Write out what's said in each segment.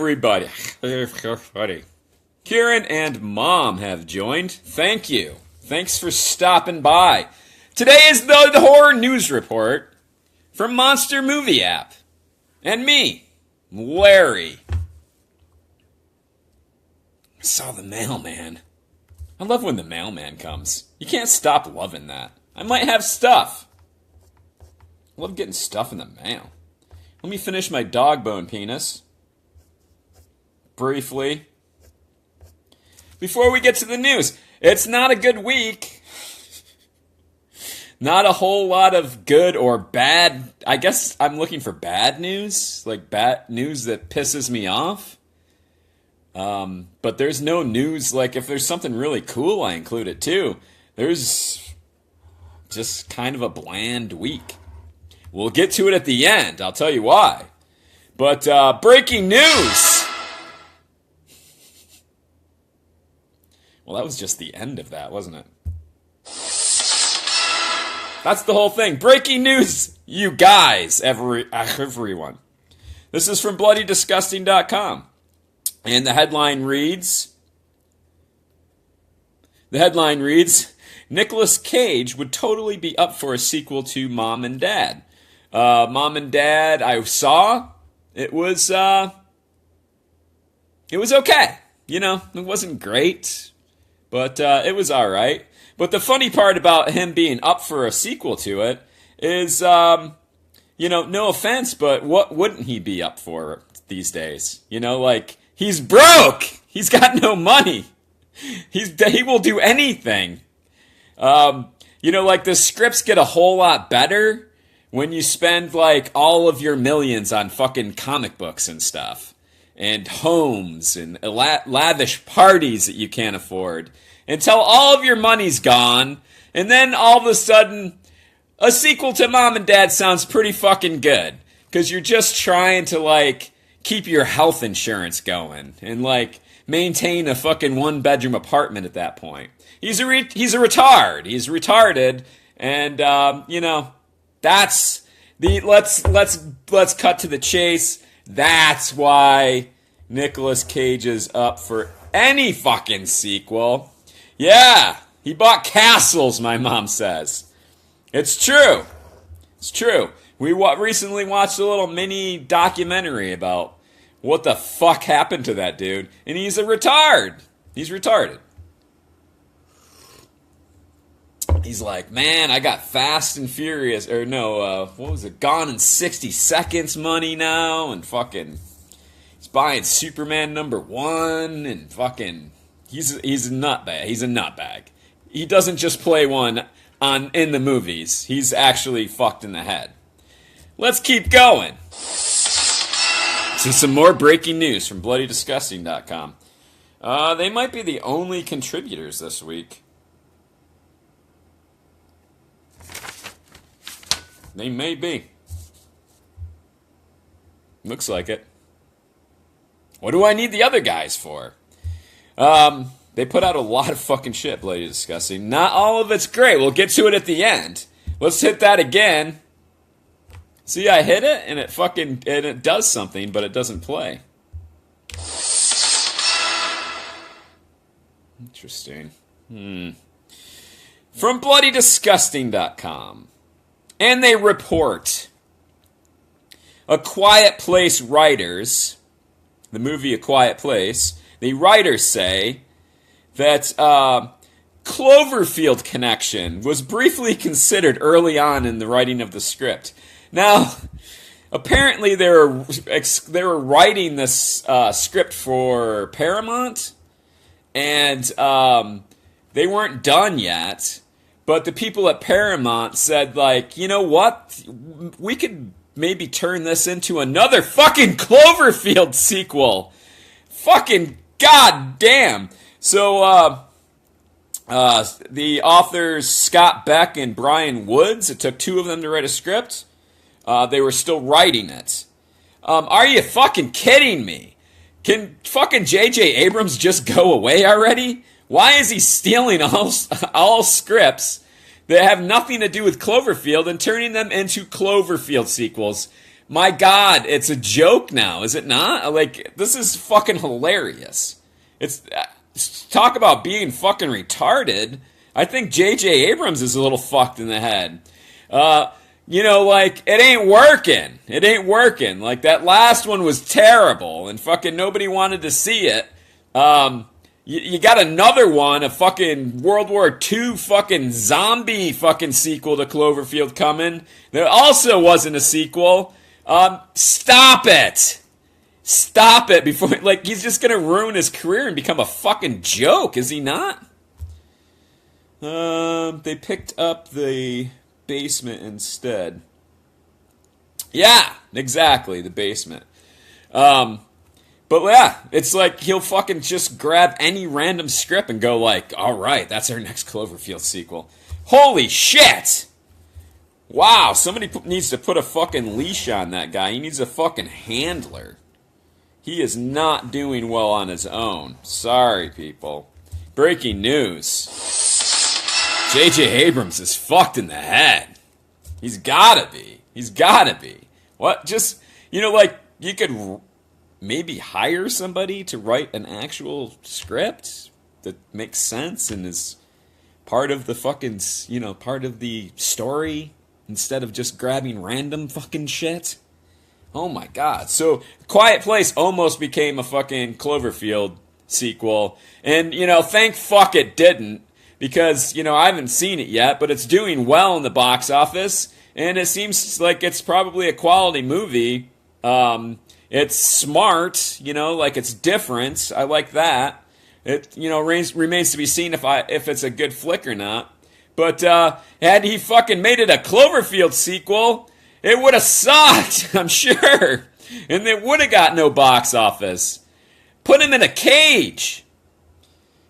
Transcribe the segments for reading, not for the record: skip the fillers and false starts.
everybody. Kieran and Mom have joined. Thank you. Thanks for stopping by. Today is the horror news report from Monster Movie App. And me, Larry. I saw the mailman. I love when the mailman comes. You can't stop loving that. I might have stuff. I love getting stuff in the mail. Let me finish my dog bone penis. Briefly. Before we get to the news, it's not a good week. Not a whole lot of good or bad. I guess I'm looking for bad news. Like bad news that pisses me off. But there's no news. Like if there's something really cool, I include it too. There's just kind of a bland week. We'll get to it at the end. I'll tell you why. But breaking news. Well, that was just the end of that, wasn't it? That's the whole thing. Breaking news, you guys, everyone. This is from BloodyDisgusting.com. And the headline reads, Nicolas Cage would totally be up for a sequel to Mom and Dad. Mom and Dad, I saw. It was okay. You know, it wasn't great, but it was all right. But the funny part about him being up for a sequel to it is, you know, no offense, but what wouldn't he be up for these days? You know, like, he's broke! He's got no money! He will do anything. You know, like, the scripts get a whole lot better when you spend, like, all of your millions on fucking comic books and stuff. And homes and lavish parties that you can't afford. Until all of your money's gone, and then all of a sudden, a sequel to Mom and Dad sounds pretty fucking good. Because you're just trying to, like, keep your health insurance going. And, like, maintain a fucking one-bedroom apartment at that point. He's a retard. He's retarded. And, you know, that's the, let's cut to the chase. That's why Nicolas Cage is up for any fucking sequel. Yeah, he bought castles, my mom says. It's true. It's true. We recently watched a little mini documentary about what the fuck happened to that dude. And he's a retard. He's retarded. He's like, man, I got Fast and Furious, or no, what was it, Gone in 60 Seconds money now, and fucking, he's buying Superman #1, and fucking, he's a nutbag. He's a nutbag. He doesn't just play one in the movies. He's actually fucked in the head. Let's keep going. So some more breaking news from BloodyDisgusting.com. They might be the only contributors this week. They may be. Looks like it. What do I need the other guys for? They put out a lot of fucking shit, Bloody Disgusting. Not all of it's great. We'll get to it at the end. Let's hit that again. See, I hit it, and it does something, but it doesn't play. Interesting. From BloodyDisgusting.com. And they report A Quiet Place writers, the movie A Quiet Place, the writers say that Cloverfield Connection was briefly considered early on in the writing of the script. Now, apparently they were writing this script for Paramount, and they weren't done yet. But the people at Paramount said, like, you know what? We could maybe turn this into another fucking Cloverfield sequel. Fucking goddamn. So, the authors Scott Beck and Brian Woods, it took two of them to write a script. They were still writing it. Are you fucking kidding me? Can fucking J.J. Abrams just go away already? Why is he stealing all scripts that have nothing to do with Cloverfield and turning them into Cloverfield sequels? My God, it's a joke now, is it not? Like, this is fucking hilarious. It's talk about being fucking retarded. I think J.J. Abrams is a little fucked in the head. Like, it ain't working. It ain't working. Like, that last one was terrible, and fucking nobody wanted to see it. You got another one, a fucking World War II fucking zombie fucking sequel to Cloverfield coming. There also wasn't a sequel. Stop it! Stop it before, like, he's just gonna ruin his career and become a fucking joke, is he not? They picked up The Basement instead. Yeah, exactly, The Basement. But yeah, it's like he'll fucking just grab any random script and go like, alright, that's our next Cloverfield sequel. Holy shit! Wow, somebody needs to put a fucking leash on that guy. He needs a fucking handler. He is not doing well on his own. Sorry, people. Breaking news. J.J. Abrams is fucked in the head. He's gotta be. He's gotta be. What? Just, like, you could maybe hire somebody to write an actual script that makes sense and is part of the fucking, part of the story instead of just grabbing random fucking shit. Oh my God. So, Quiet Place almost became a fucking Cloverfield sequel. And, thank fuck it didn't. Because, I haven't seen it yet, but it's doing well in the box office. And it seems like it's probably a quality movie. It's smart, like it's different. I like that. It, remains to be seen if it's a good flick or not. But, had he fucking made it a Cloverfield sequel, it would have sucked, I'm sure. And it would have got no box office. Put him in a cage.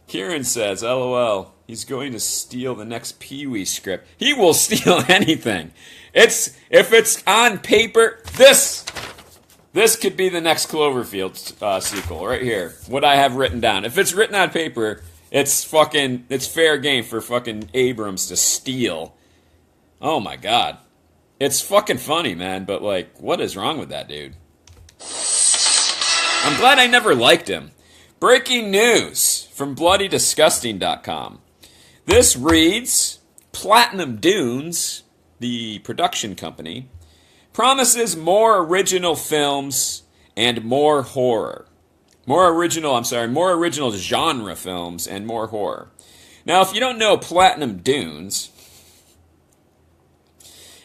Kieran says, LOL, he's going to steal the next Pee-wee script. He will steal anything. If it's on paper, this could be the next Cloverfield sequel right here. What I have written down. If it's written on paper, it's fair game for fucking Abrams to steal. Oh my God. It's fucking funny, man, but like, what is wrong with that dude? I'm glad I never liked him. Breaking news from BloodyDisgusting.com. This reads, Platinum Dunes, the production company, promises more original films and more horror. More original genre films and more horror. Now, if you don't know Platinum Dunes,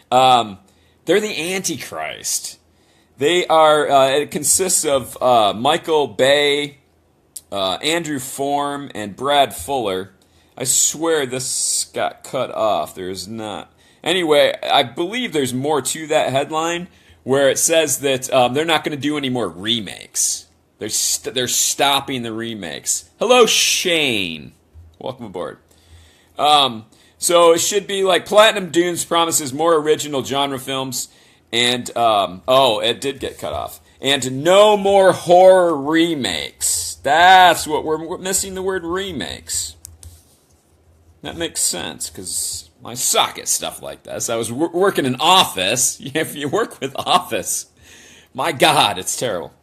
they're the Antichrist. They are, it consists of Michael Bay, Andrew Form, and Brad Fuller. I swear this got cut off. There's not. Anyway, I believe there's more to that headline where it says that they're not going to do any more remakes. They're stopping the remakes. Hello, Shane. Welcome aboard. So it should be like Platinum Dunes promises more original genre films and, it did get cut off. And no more horror remakes. That's what we're missing, the word remakes. That makes sense, because I suck at stuff like this. I was working in Office. If you work with Office, my God, it's terrible.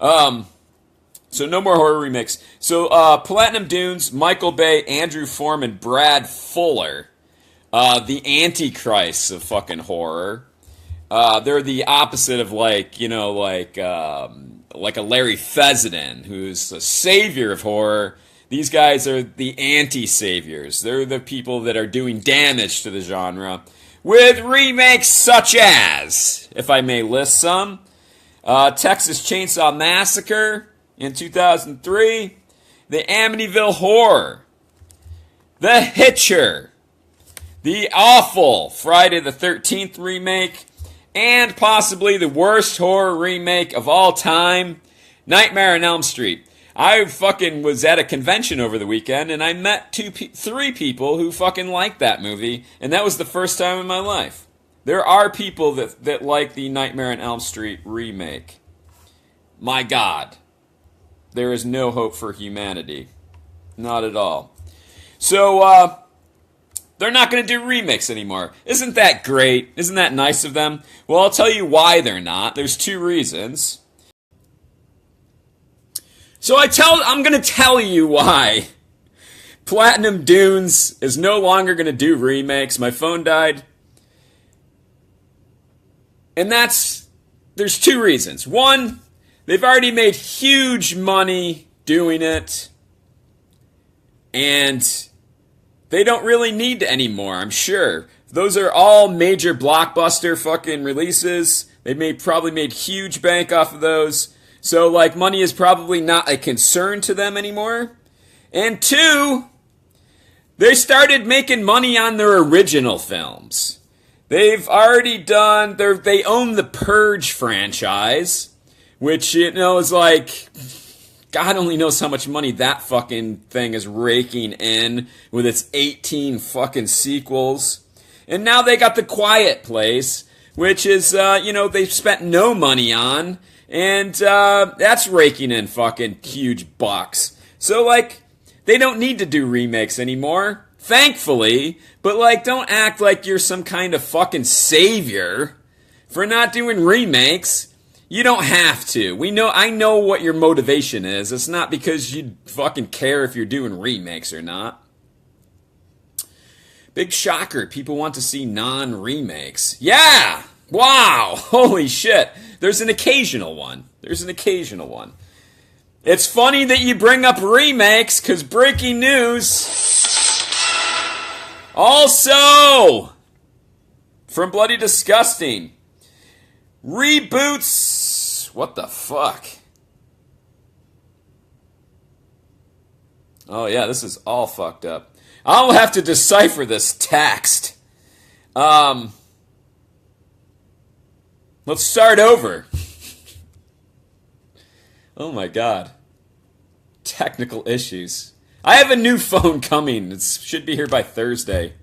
So no more horror remakes. So Platinum Dunes, Michael Bay, Andrew Form, and Brad Fuller, the antichrists of fucking horror. They're the opposite of like a Larry Fessenden, who's the savior of horror. These guys are the anti-saviors. They're the people that are doing damage to the genre with remakes such as, if I may list some, Texas Chainsaw Massacre in 2003, the Amityville Horror, The Hitcher, the awful Friday the 13th remake, and possibly the worst horror remake of all time, Nightmare on Elm Street. I fucking was at a convention over the weekend, and I met three people who fucking liked that movie, and that was the first time in my life. There are people that like the Nightmare on Elm Street remake. My God. There is no hope for humanity. Not at all. So, They're not going to do remakes anymore. Isn't that great? Isn't that nice of them? Well, I'll tell you why they're not. There's two reasons. So I'm going to tell you why. Platinum Dunes is no longer going to do remakes. My phone died. And there's two reasons. One, they've already made huge money doing it. And they don't really need to anymore, I'm sure. Those are all major blockbuster fucking releases. Probably made huge bank off of those. So, like, money is probably not a concern to them anymore. And two, they started making money on their original films. They've already done, they own the Purge franchise, which, is like, God only knows how much money that fucking thing is raking in with its 18 fucking sequels. And now they got The Quiet Place, which is, they've spent no money on, and that's raking in fucking huge bucks. So, like, they don't need to do remakes anymore, thankfully, but, like, don't act like you're some kind of fucking savior for not doing remakes. You don't have to. I know what your motivation is. It's not because you fucking care if you're doing remakes or not. Big shocker. People want to see non-remakes. Yeah! Wow! Holy shit. There's an occasional one. It's funny that you bring up remakes, because breaking news. Also, from Bloody Disgusting, reboots. What the fuck? Oh yeah, this is all fucked up. I'll have to decipher this text. Let's start over. Oh my god. Technical issues. I have a new phone coming. It should be here by Thursday.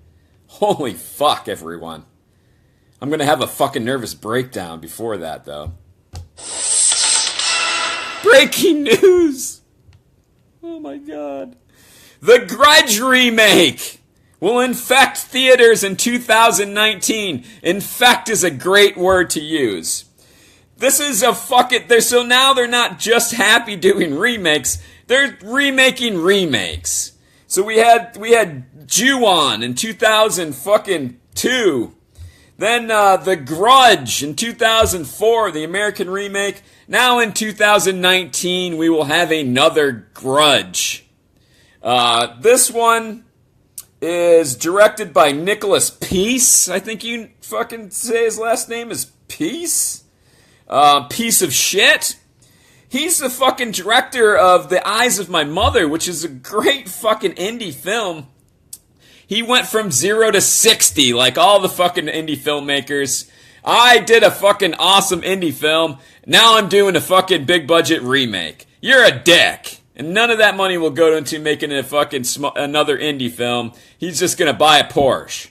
Holy fuck, everyone. I'm gonna have a fucking nervous breakdown before that, though. Breaking news! Oh my god. The Grudge remake will infect theaters in 2019. Infect is a great word to use. This is a so now they're not just happy doing remakes, they're remaking remakes. So we had Ju-on in 2002. Then The Grudge in 2004, the American remake. Now in 2019, we will have another Grudge. This one is directed by Nicholas Peace. I think you fucking say his last name is Peace. Piece of shit. He's the fucking director of The Eyes of My Mother, which is a great fucking indie film. He went from 0 to 60, like all the fucking indie filmmakers. I did a fucking awesome indie film. Now I'm doing a fucking big budget remake. You're a dick. And none of that money will go into making a fucking another indie film. He's just gonna buy a Porsche.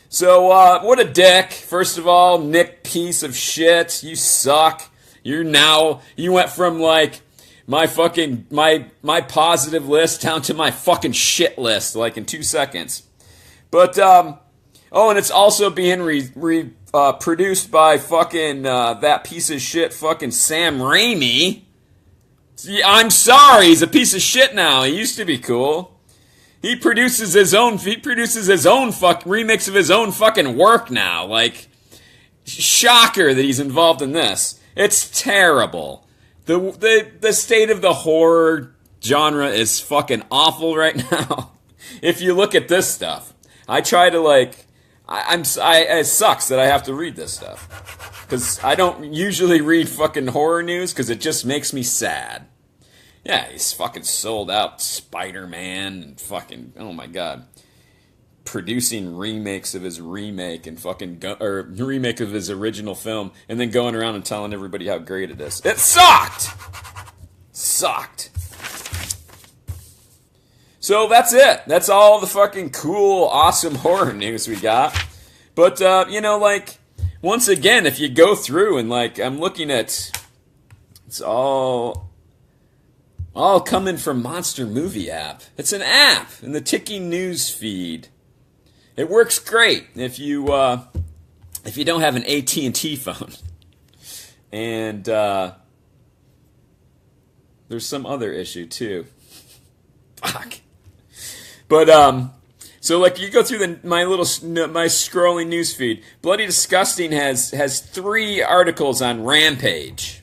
So, what a dick. First of all, Nick, piece of shit. You suck. You went from, like, my positive list down to my fucking shit list, like, in 2 seconds. But, and it's also being produced by fucking, that piece of shit fucking Sam Raimi. I'm sorry, he's a piece of shit now. He used to be cool. He produces his own remakes of his own fucking work now. Like, shocker that he's involved in this. It's terrible. The state of the horror genre is fucking awful right now. If you look at this stuff, I try to it sucks that I have to read this stuff. Because I don't usually read fucking horror news because it just makes me sad. Yeah, he's fucking sold out Spider-Man and fucking, oh my god. Producing remakes of his remake and remake of his original film and then going around and telling everybody how great it is. It sucked! Sucked. So that's it. That's all the fucking cool, awesome horror news we got. But, once again, if you go through and, I'm looking at, it's all coming from Monster Movie app. It's an app in the ticking news feed. It works great if you don't have an AT&T phone. And there's some other issue too. Fuck. But so like you go through my scrolling newsfeed. Bloody Disgusting has 3 articles on Rampage,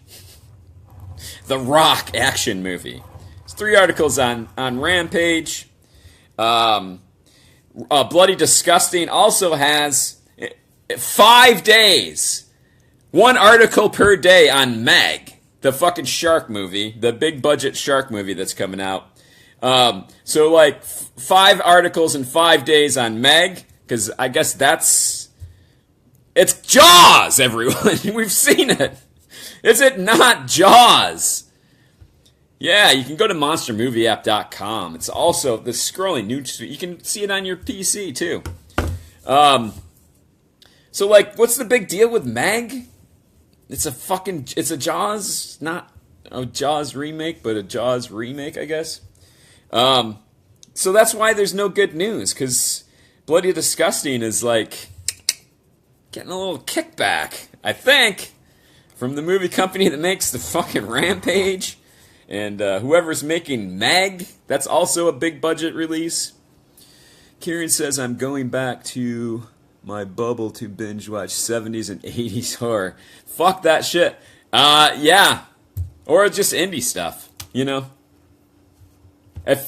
the Rock action movie. It's 3 articles on Rampage. Bloody Disgusting also has 5 days, 1 article per day on Meg, the fucking shark movie, the big budget shark movie that's coming out. So like 5 articles in 5 days on Meg, because I guess it's Jaws, everyone. We've seen it. Is it not Jaws? Yeah, you can go to monstermovieapp.com. It's also the scrolling news. You can see it on your PC too. So like, what's the big deal with Meg? It's a Jaws, not a Jaws remake, but a Jaws remake, I guess. So that's why there's no good news, because Bloody Disgusting is like getting a little kickback, I think, from the movie company that makes the fucking Rampage. And whoever's making Meg, that's also a big budget release. Kieran says, I'm going back to my bubble to binge watch 70s and 80s horror. Fuck that shit. Yeah. Or just indie stuff, you know?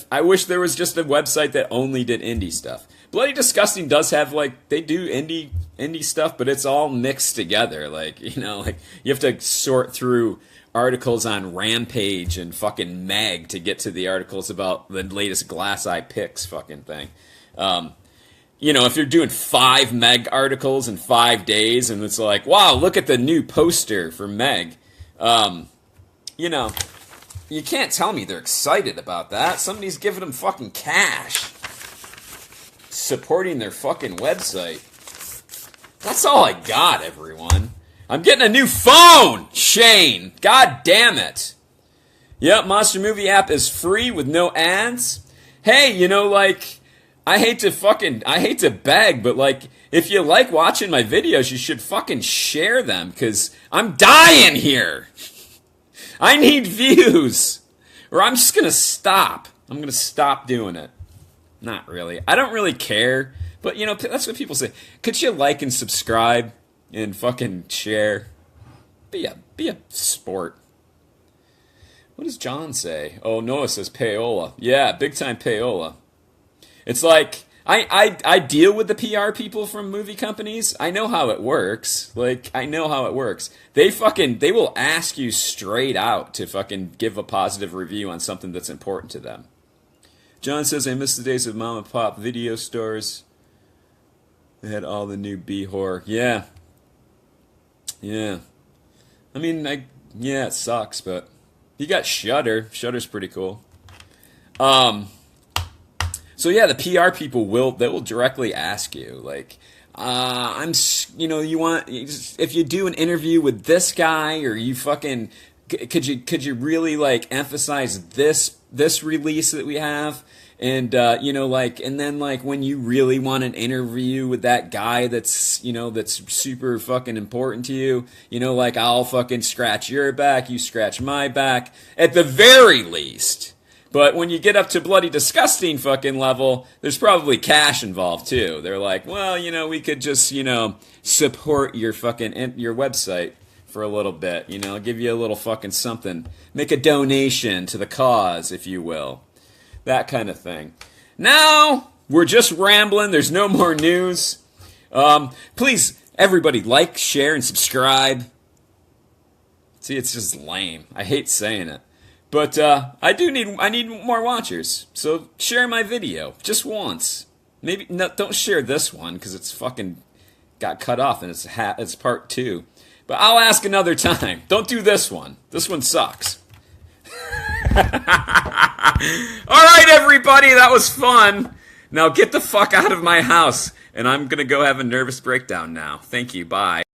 I wish there was just a website that only did indie stuff. Bloody Disgusting does have, like, they do indie stuff, but it's all mixed together. Like, you know, like, you have to sort through articles on Rampage and fucking Meg to get to the articles about the latest Glass Eye Picks fucking thing. You know, if you're doing 5 Meg articles in 5 days and it's like, wow, look at the new poster for Meg. You know, you can't tell me they're excited about that. Somebody's giving them fucking cash. Supporting their fucking website. That's all I got, everyone. I'm getting a new phone, Shane. God damn it. Yep, Monster Movie app is free with no ads. Hey, you know, like, I hate to beg, but like, if you like watching my videos, you should fucking share them, because I'm dying here. I need views. Or I'm just gonna stop. I'm gonna stop doing it. Not really. I don't really care. But, you know, that's what people say. Could you like and subscribe and fucking share? Be a sport. What does John say? Oh, Noah says payola. Yeah, big time payola. It's like, I deal with the PR people from movie companies. I know how it works. Like, I know how it works. They will ask you straight out to fucking give a positive review on something that's important to them. John says, I miss the days of mom and pop video stores. They had all the new B-horror. Yeah. Yeah. I mean, yeah, it sucks, but you got Shudder. Shudder's pretty cool. So yeah, the PR people they will directly ask you, like, if you do an interview with this guy, or you fucking, could you really like emphasize this release that we have? And, and then, like, when you really want an interview with that guy that's super fucking important to you, like, I'll fucking scratch your back, you scratch my back, at the very least. But when you get up to Bloody Disgusting fucking level, there's probably cash involved, too. They're like, well, we could just, support your website for a little bit, give you a little fucking something. Make a donation to the cause, if you will. That kind of thing. Now, we're just rambling. There's no more news. Please, everybody, like, share, and subscribe. See, it's just lame. I hate saying it. But I need more watchers. So share my video. Just once. Maybe, no, don't share this one, because it's fucking got cut off, and it's part 2. But I'll ask another time. Don't do this one. This one sucks. Alright, everybody, that was fun. Now get the fuck out of my house, and I'm gonna go have a nervous breakdown now. Thank you, bye.